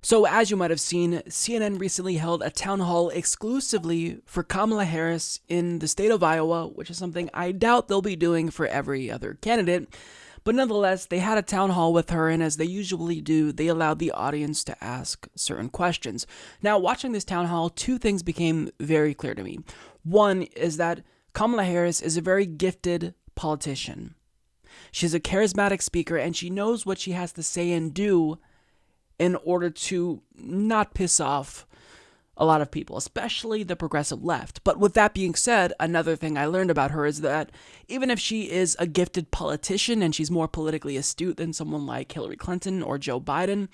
So as you might have seen, CNN recently held a town hall exclusively for Kamala Harris in the state of Iowa, which is something I doubt they'll be doing for every other candidate. But nonetheless, they had a town hall with her, and as they usually do, they allowed the audience to ask certain questions. Now, watching this town hall, two things became very clear to me. One is that Kamala Harris is a very gifted politician. She's a charismatic speaker, and she knows what she has to say and do in order to not piss off a lot of people, especially the progressive left. But with that being said, another thing I learned about her is that even if she is a gifted politician and she's more politically astute than someone like Hillary Clinton or Joe Biden,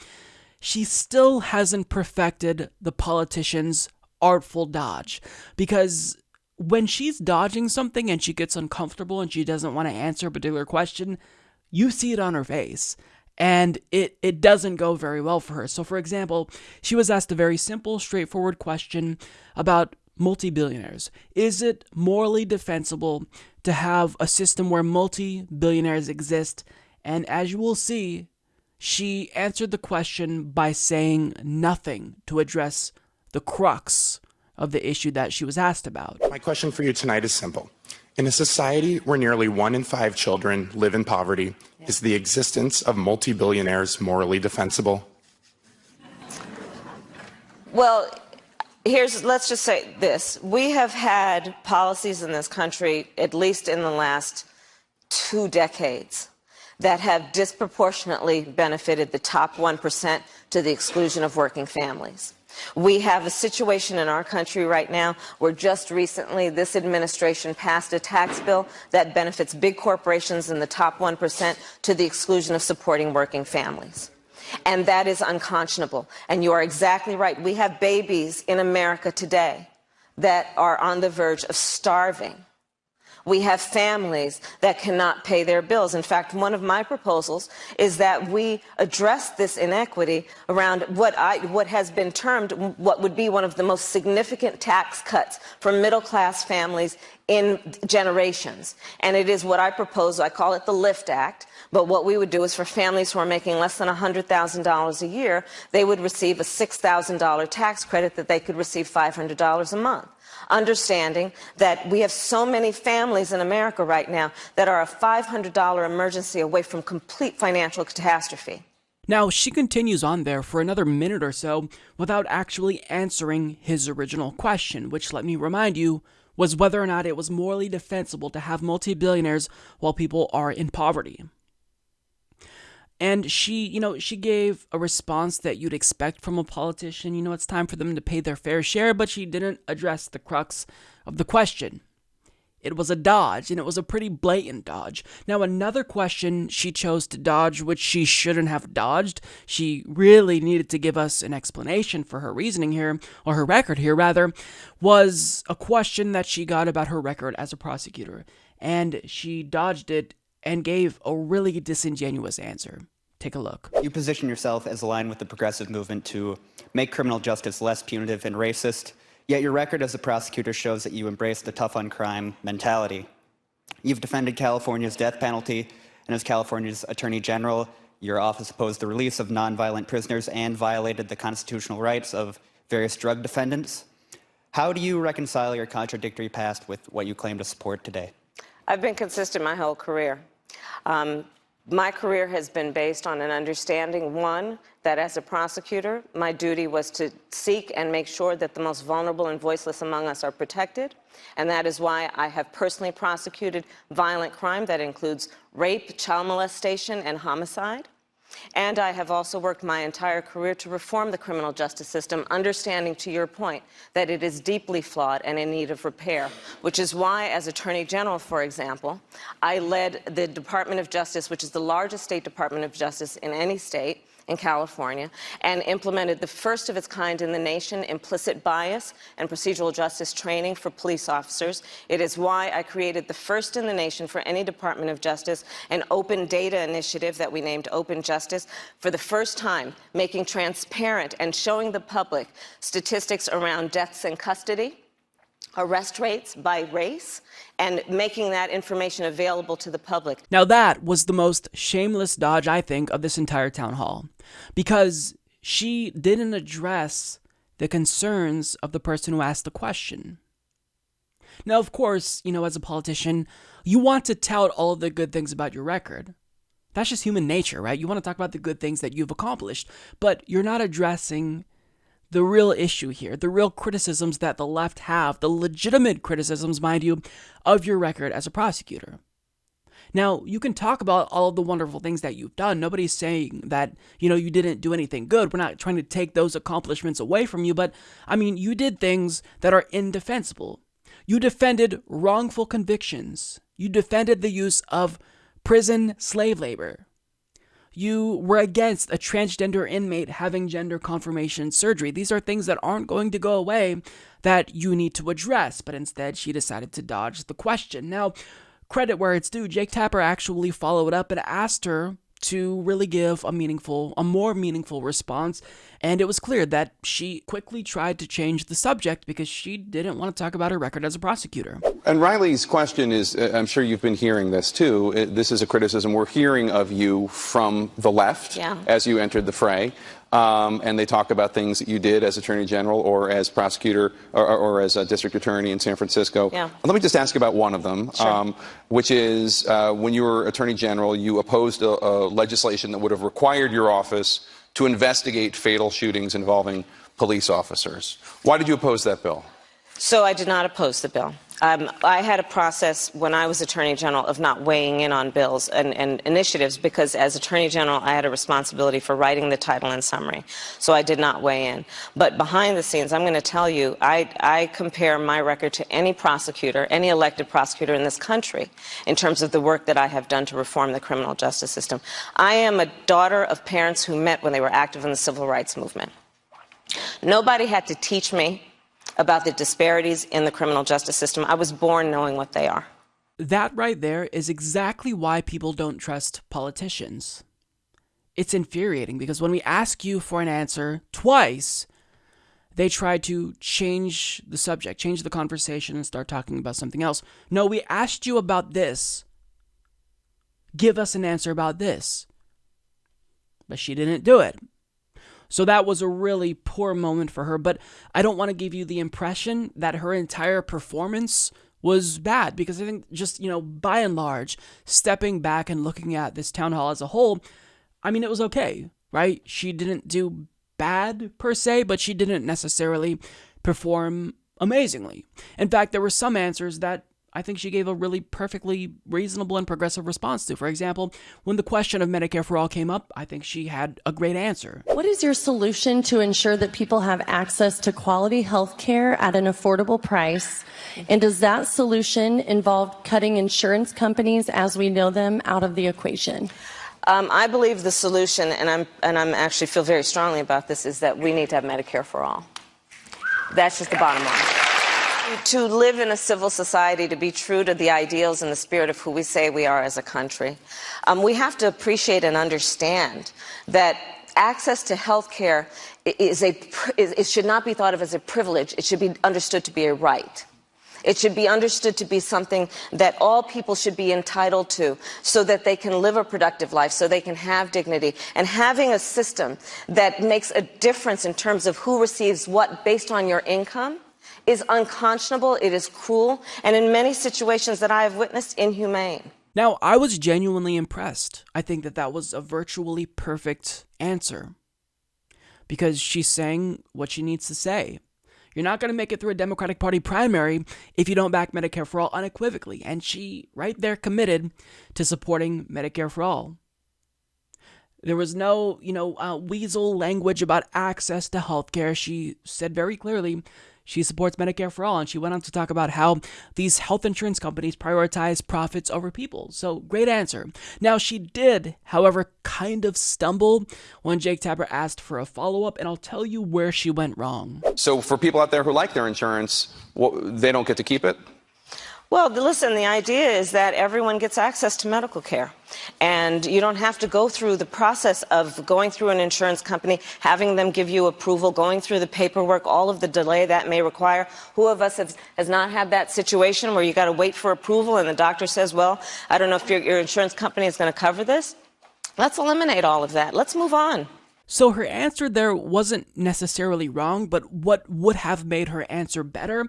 she still hasn't perfected the politician's artful dodge. Because when she's dodging something and she gets uncomfortable and she doesn't want to answer a particular question, you see it on her face. And it doesn't go very well for her. So, for example, she was asked a very simple, straightforward question about multi-billionaires. Is it morally defensible to have a system where multi-billionaires exist? And as you will see, she answered the question by saying nothing to address the crux of the issue that she was asked about. My question for you tonight is simple. In a society where nearly 1 in 5 children live in poverty, is the existence of multi-billionaires morally defensible? Well, let's just say this. We have had policies in this country, at least in the last 2 decades, that have disproportionately benefited the top 1% to the exclusion of working families. We have a situation in our country right now where just recently this administration passed a tax bill that benefits big corporations in the top 1% to the exclusion of supporting working families. And that is unconscionable. And you are exactly right. We have babies in America today that are on the verge of starving. We have families that cannot pay their bills. In fact, one of my proposals is that we address this inequity around what has been termed what would be one of the most significant tax cuts for middle-class families in generations. And it is what I propose. I call it the LIFT Act. But what we would do is for families who are making less than $100,000 a year, they would receive a $6,000 tax credit that they could receive $500 a month. Understanding that we have so many families in America right now that are a $500 emergency away from complete financial catastrophe. Now, she continues on there for another minute or so without actually answering his original question, which, let me remind you, was whether or not it was morally defensible to have multi-billionaires while people are in poverty. And she gave a response that you'd expect from a politician. It's time for them to pay their fair share, but she didn't address the crux of the question. It was a dodge, and it was a pretty blatant dodge. Now, another question she chose to dodge, which she shouldn't have dodged, she really needed to give us an explanation for her reasoning here, or her record here, rather, was a question that she got about her record as a prosecutor. And she dodged it and gave a really disingenuous answer. Take a look. You position yourself as aligned with the progressive movement to make criminal justice less punitive and racist, yet your record as a prosecutor shows that you embrace the tough on crime mentality. You've defended California's death penalty, and as California's Attorney General, your office opposed the release of nonviolent prisoners and violated the constitutional rights of various drug defendants. How do you reconcile your contradictory past with what you claim to support today? I've been consistent my whole career. My career has been based on an understanding, one, that as a prosecutor, my duty was to seek and make sure that the most vulnerable and voiceless among us are protected. And that is why I have personally prosecuted violent crime that includes rape, child molestation, and homicide. And I have also worked my entire career to reform the criminal justice system, understanding, to your point, that it is deeply flawed and in need of repair, which is why, as Attorney General, for example, I led the Department of Justice, which is the largest state Department of Justice in any state, in California, and implemented the first of its kind in the nation implicit bias and procedural justice training for police officers. It is why I created the first in the nation for any Department of Justice an open data initiative that we named Open Justice, for the first time making transparent and showing the public statistics around deaths in custody, arrest rates by race, and making that information available to the public. Now that was the most shameless dodge, I think, of this entire town hall. Because she didn't address the concerns of the person who asked the question. Now, of course, as a politician, you want to tout all of the good things about your record. That's just human nature, right? You want to talk about the good things that you've accomplished, but you're not addressing the real issue here, the real criticisms that the left have, the legitimate criticisms, mind you, of your record as a prosecutor. Now, you can talk about all of the wonderful things that you've done. Nobody's saying that, you didn't do anything good. We're not trying to take those accomplishments away from you, but, you did things that are indefensible. You defended wrongful convictions. You defended the use of prison slave labor. You were against a transgender inmate having gender confirmation surgery. These are things that aren't going to go away that you need to address, but instead she decided to dodge the question. Now, credit where it's due, Jake Tapper actually followed up and asked her to really give a more meaningful response, and it was clear that she quickly tried to change the subject because she didn't want to talk about her record as a prosecutor. And Riley's question is, I'm sure you've been hearing this too, this is a criticism we're hearing of you from the left as you entered the fray. And they talk about things that you did as Attorney General or as prosecutor or as a district attorney in San Francisco. Let me just ask you about one of them, which is when you were Attorney General, you opposed a legislation that would have required your office to investigate fatal shootings involving police officers. Why did you oppose that bill? So I did not oppose the bill. I had a process when I was Attorney General of not weighing in on bills and initiatives because as Attorney General I had a responsibility for writing the title and summary. So I did not weigh in. But behind the scenes, I'm going to tell you, I compare my record to any prosecutor, any elected prosecutor in this country in terms of the work that I have done to reform the criminal justice system. I am a daughter of parents who met when they were active in the civil rights movement. Nobody had to teach me about the disparities in the criminal justice system. I was born knowing what they are. That right there is exactly why people don't trust politicians. It's infuriating because when we ask you for an answer twice, they try to change the subject, change the conversation, and start talking about something else. No, we asked you about this. Give us an answer about this. But she didn't do it. So that was a really poor moment for her, but I don't want to give you the impression that her entire performance was bad, because I think just, by and large, stepping back and looking at this town hall as a whole, it was okay, right? She didn't do bad per se, but she didn't necessarily perform amazingly. In fact, there were some answers that I think she gave a really perfectly reasonable and progressive response to. For example, when the question of Medicare for All came up, I think she had a great answer. What is your solution to ensure that people have access to quality health care at an affordable price? And does that solution involve cutting insurance companies as we know them out of the equation? I believe the solution, and I'm actually feel very strongly about this, is that we need to have Medicare for all. That's just the bottom line. To live in a civil society, to be true to the ideals and the spirit of who we say we are as a country, we have to appreciate and understand that access to health care it should not be thought of as a privilege. It should be understood to be a right. It should be understood to be something that all people should be entitled to so that they can live a productive life, so they can have dignity. And having a system that makes a difference in terms of who receives what based on your income is unconscionable, it is cruel, and in many situations that I have witnessed, inhumane. Now, I was genuinely impressed. I think that was a virtually perfect answer, because she's saying what she needs to say. You're not going to make it through a Democratic Party primary if you don't back Medicare for All unequivocally, and she right there committed to supporting Medicare for All. There was no, weasel language about access to healthcare. She said very clearly she supports Medicare for All, and she went on to talk about how these health insurance companies prioritize profits over people. So, great answer. Now, she did, however, kind of stumble when Jake Tapper asked for a follow-up, and I'll tell you where she went wrong. So, for people out there who like their insurance, they don't get to keep it? Well, listen, the idea is that everyone gets access to medical care. And you don't have to go through the process of going through an insurance company, having them give you approval, going through the paperwork, all of the delay that may require. Who of us has not had that situation where you got to wait for approval and the doctor says, well, I don't know if your insurance company is going to cover this? Let's eliminate all of that. Let's move on. So her answer there wasn't necessarily wrong, but what would have made her answer better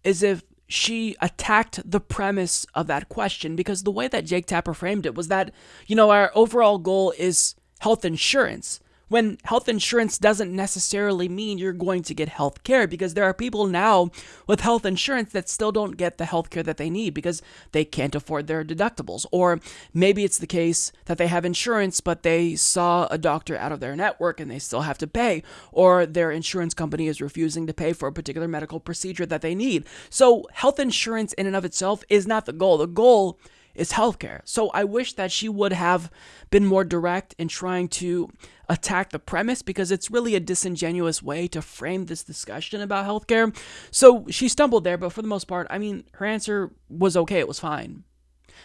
is if she attacked the premise of that question, because the way that Jake Tapper framed it was that, our overall goal is health insurance, when health insurance doesn't necessarily mean you're going to get health care, because there are people now with health insurance that still don't get the health care that they need because they can't afford their deductibles. Or maybe it's the case that they have insurance, but they saw a doctor out of their network and they still have to pay, or their insurance company is refusing to pay for a particular medical procedure that they need. So health insurance in and of itself is not the goal. The goal is healthcare. So I wish that she would have been more direct in trying to attack the premise, because it's really a disingenuous way to frame this discussion about healthcare. So she stumbled there, but for the most part, her answer was okay. It was fine.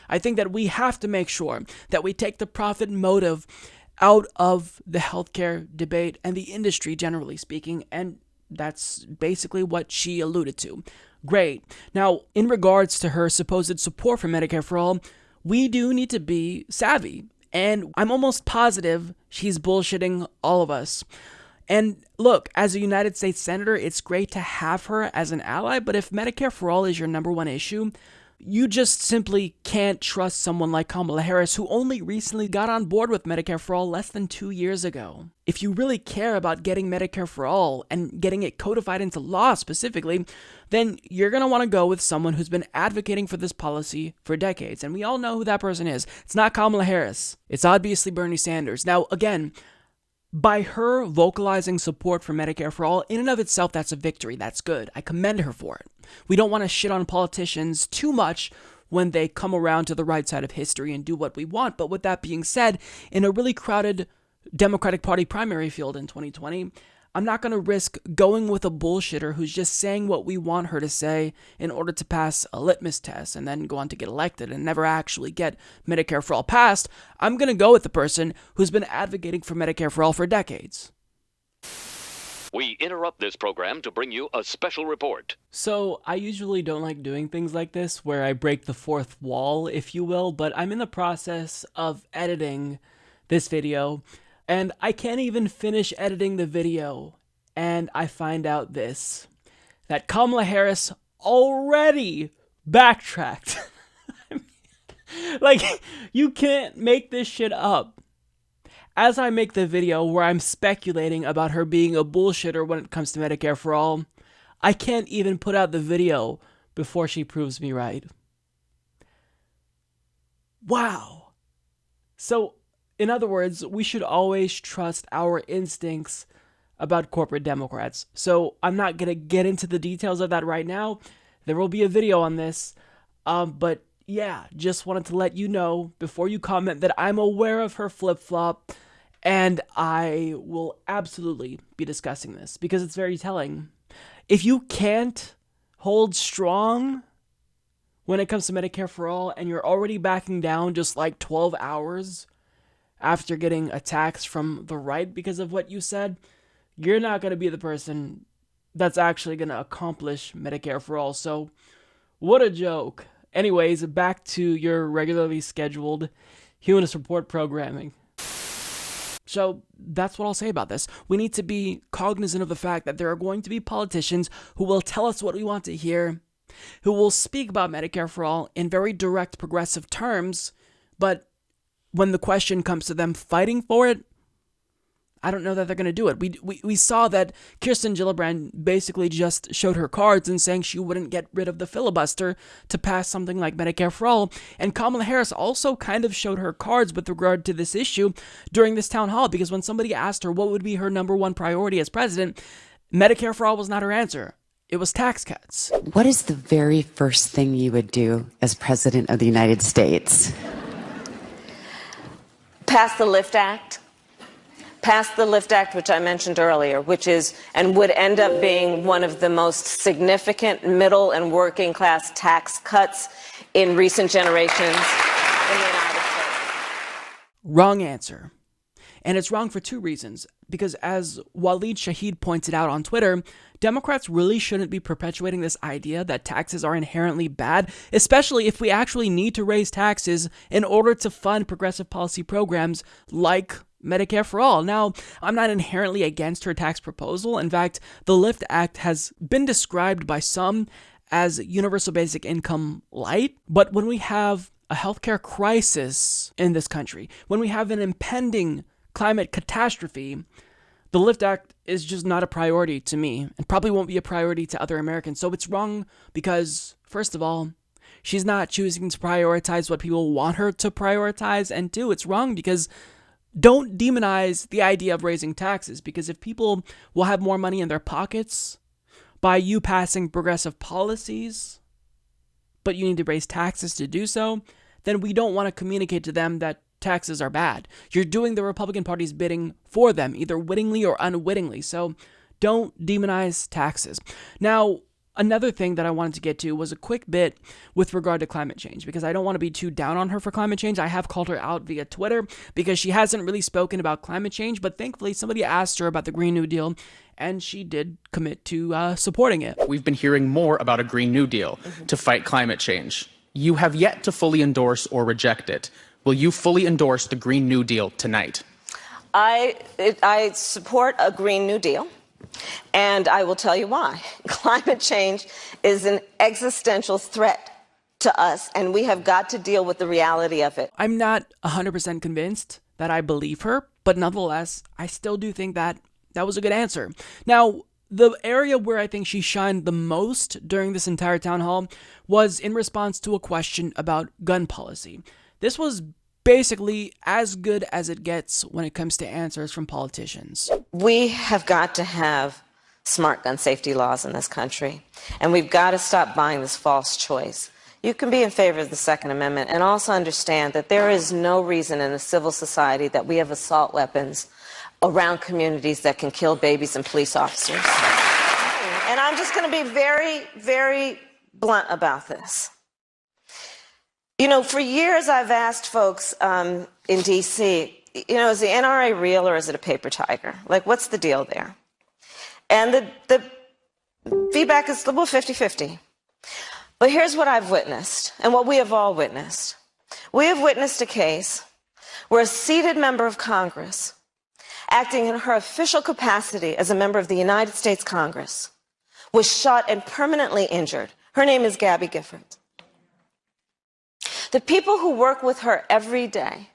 I think that we have to make sure that we take the profit motive out of the healthcare debate and the industry, generally speaking, and that's basically what she alluded to. Great. Now, in regards to her supposed support for Medicare for All, we do need to be savvy. And I'm almost positive she's bullshitting all of us. And look, as a United States Senator, it's great to have her as an ally, but if Medicare for All is your number one issue, you just simply can't trust someone like Kamala Harris, who only recently got on board with Medicare for All less than 2 years ago. If you really care about getting Medicare for All and getting it codified into law specifically, then you're going to want to go with someone who's been advocating for this policy for decades. And we all know who that person is. It's not Kamala Harris. It's obviously Bernie Sanders. Now, again, by her vocalizing support for Medicare for All, in and of itself, that's a victory. That's good. I commend her for it. We don't want to shit on politicians too much when they come around to the right side of history and do what we want. But with that being said, in a really crowded Democratic Party primary field in 2020, I'm not going to risk going with a bullshitter who's just saying what we want her to say in order to pass a litmus test and then go on to get elected and never actually get Medicare for All passed. I'm going to go with the person who's been advocating for Medicare for All for decades. We interrupt this program to bring you a special report. So, I usually don't like doing things like this where I break the fourth wall, if you will, but I'm in the process of editing this video, and I can't even finish editing the video, and I find out this, that Kamala Harris already backtracked. Like, you can't make this shit up. As I make the video where I'm speculating about her being a bullshitter when it comes to Medicare for All, I can't even put out the video before she proves me right. Wow. So, in other words, we should always trust our instincts about corporate Democrats. So, I'm not going to get into the details of that right now. There will be a video on this, but yeah, just wanted to let you know before you comment that I'm aware of her flip-flop, and I will absolutely be discussing this because it's very telling. If you can't hold strong when it comes to Medicare for All and you're already backing down just like 12 hours after getting attacks from the right because of what you said, you're not going to be the person that's actually going to accomplish Medicare for All. So, what a joke. Anyways, back to your regularly scheduled Humanist Report programming. So that's what I'll say about this. We need to be cognizant of the fact that there are going to be politicians who will tell us what we want to hear, who will speak about Medicare for All in very direct, progressive terms, but when the question comes to them fighting for it, I don't know that they're going to do it. We saw that Kirsten Gillibrand basically just showed her cards and saying she wouldn't get rid of the filibuster to pass something like Medicare for All. And Kamala Harris also kind of showed her cards with regard to this issue during this town hall, because when somebody asked her what would be her number one priority as president, Medicare for All was not her answer. It was tax cuts. What is the very first thing you would do as president of the United States? Pass the LIFT Act. Passed the LIFT Act, which I mentioned earlier, which is and would end up being one of the most significant middle and working class tax cuts in recent generations in the United States. Wrong answer. And it's wrong for two reasons. Because as Waleed Shahid pointed out on Twitter, Democrats really shouldn't be perpetuating this idea that taxes are inherently bad, especially if we actually need to raise taxes in order to fund progressive policy programs like Medicare for all. Now, I'm not inherently against her tax proposal. In fact, the LIFT Act has been described by some as universal basic income light. But when we have a healthcare crisis in this country, when we have an impending climate catastrophe, the LIFT Act is just not a priority to me and probably won't be a priority to other Americans. So it's wrong because, first of all, she's not choosing to prioritize what people want her to prioritize. And two, it's wrong because don't demonize the idea of raising taxes, because if people will have more money in their pockets by you passing progressive policies, but you need to raise taxes to do so, then we don't want to communicate to them that taxes are bad. You're doing the Republican Party's bidding for them, either wittingly or unwittingly. So don't demonize taxes. Now, another thing that I wanted to get to was a quick bit with regard to climate change, because I don't want to be too down on her for climate change. I have called her out via Twitter because she hasn't really spoken about climate change, but thankfully somebody asked her about the Green New Deal and she did commit to supporting it. We've been hearing more about a Green New Deal to fight climate change. You have yet to fully endorse or reject it. Will you fully endorse the Green New Deal tonight? I support a Green New Deal. And I will tell you why. Climate change is an existential threat to us, and we have got to deal with the reality of it. I'm not 100% convinced that I believe her, but nonetheless, I still do think that that was a good answer. Now, the area where I think she shined the most during this entire town hall was in response to a question about gun policy. This was basically as good as it gets when it comes to answers from politicians. We have got to have smart gun safety laws in this country, and we've got to stop buying this false choice. You can be in favor of the Second Amendment and also understand that there is no reason in a civil society that we have assault weapons around communities that can kill babies and police officers. And I'm just going to be very, very blunt about this. You know, for years I've asked folks in D.C., you know, is the NRA real or is it a paper tiger? Like, what's the deal there? And the feedback is, well, 50-50. But here's what I've witnessed and what we have all witnessed. We have witnessed a case where a seated member of Congress, acting in her official capacity as a member of the United States Congress, was shot and permanently injured. Her name is Gabby Giffords. The people who work with her every day,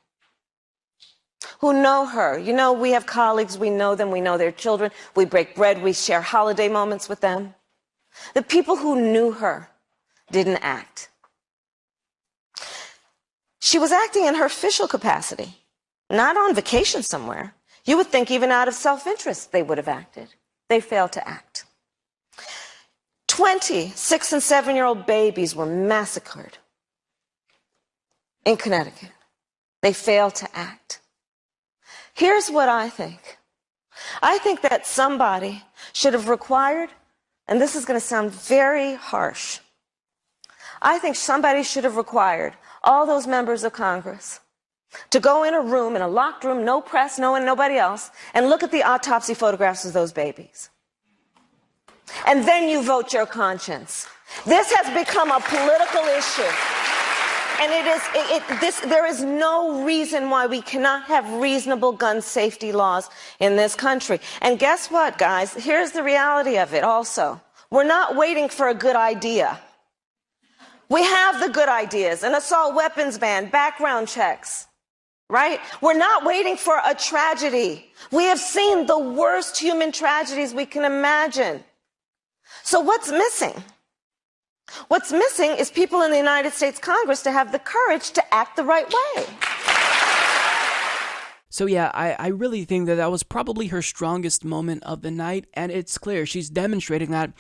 who know her, you know, we have colleagues, we know them, we know their children, we break bread, we share holiday moments with them. The people who knew her didn't act. She was acting in her official capacity, not on vacation somewhere. You would think even out of self-interest they would have acted. They failed to act. 20 6- and 7-year-old babies were massacred in Connecticut. They failed to act. Here's what I think. I think that somebody should have required, and this is going to sound very harsh, I think somebody should have required all those members of Congress to go in a room, in a locked room, no press, no one, nobody else, and look at the autopsy photographs of those babies. And then you vote your conscience. This has become a political issue. And there is no reason why we cannot have reasonable gun safety laws in this country. And guess what, guys? Here's the reality of it also. We're not waiting for a good idea. We have the good ideas, an assault weapons ban, background checks, right? We're not waiting for a tragedy. We have seen the worst human tragedies we can imagine. So what's missing? What's missing is people in the United States Congress to have the courage to act the right way. So yeah, I really think that was probably her strongest moment of the night, and it's clear she's demonstrating that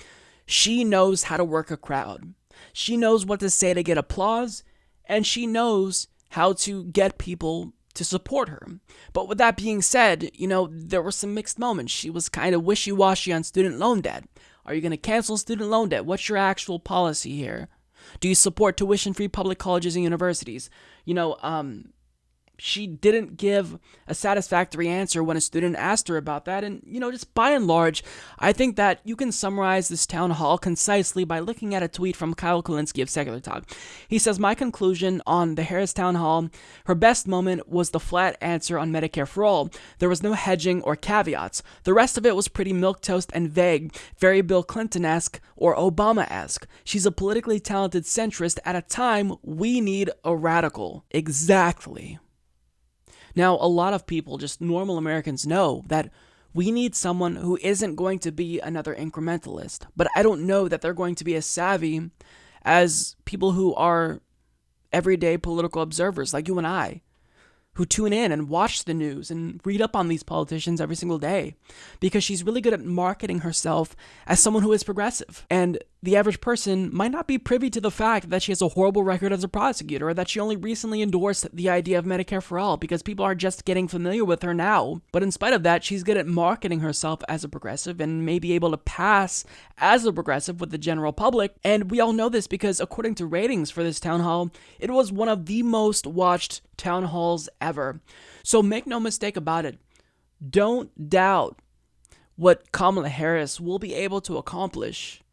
she knows how to work a crowd. She knows what to say to get applause, and she knows how to get people to support her. But with that being said, you know, there were some mixed moments. She was kind of wishy-washy on student loan debt. Are you going to cancel student loan debt? What's your actual policy here? Do you support tuition-free public colleges and universities? You know, she didn't give a satisfactory answer when a student asked her about that. And, just by and large, I think that you can summarize this town hall concisely by looking at a tweet from Kyle Kulinski of Secular Talk. He says, my conclusion on the Harris town hall, her best moment was the flat answer on Medicare for all. There was no hedging or caveats. The rest of it was pretty milquetoast and vague, very Bill Clinton-esque or Obama-esque. She's a politically talented centrist at a time we need a radical. Exactly. Now, a lot of people, just normal Americans, know that we need someone who isn't going to be another incrementalist. But I don't know that they're going to be as savvy as people who are everyday political observers like you and I, who tune in and watch the news and read up on these politicians every single day, because she's really good at marketing herself as someone who is progressive. And the average person might not be privy to the fact that she has a horrible record as a prosecutor, or that she only recently endorsed the idea of Medicare for all, because people are just getting familiar with her now. But in spite of that, she's good at marketing herself as a progressive and may be able to pass as a progressive with the general public. And we all know this because according to ratings for this town hall, it was one of the most watched town halls ever. So make no mistake about it. Don't doubt what Kamala Harris will be able to accomplish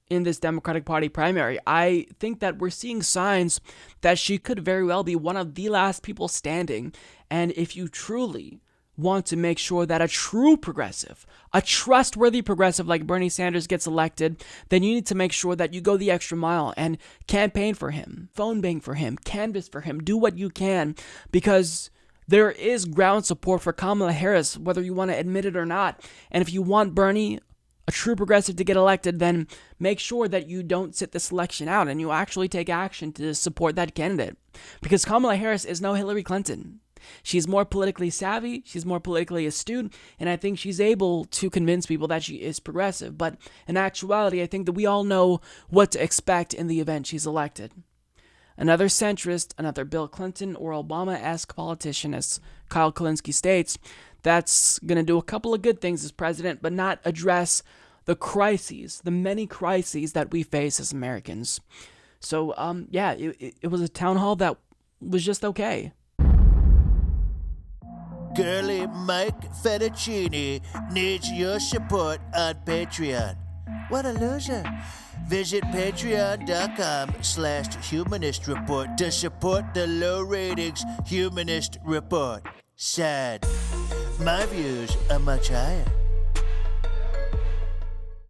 in this Democratic Party primary. I think that we're seeing signs that she could very well be one of the last people standing. And if you truly want to make sure that a true progressive, a trustworthy progressive like Bernie Sanders gets elected, then you need to make sure that you go the extra mile and campaign for him, phone bang for him, canvass for him, do what you can, because there is ground support for Kamala Harris, whether you want to admit it or not. And if you want Bernie, a true progressive, to get elected, then make sure that you don't sit this election out and you actually take action to support that candidate. Because Kamala Harris is no Hillary Clinton. She's more politically savvy, she's more politically astute, and I think she's able to convince people that she is progressive. But in actuality, I think that we all know what to expect in the event she's elected. Another centrist, another Bill Clinton or Obama-esque politician, as Kyle Kulinski states, that's going to do a couple of good things as president, but not address the crises, the many crises that we face as Americans. So, it was a town hall that was just okay. Girly Mike Fettuccine needs your support on Patreon. What a loser. Visit patreon.com/Humanist Report to support the low ratings Humanist Report. Sad. My views are much higher.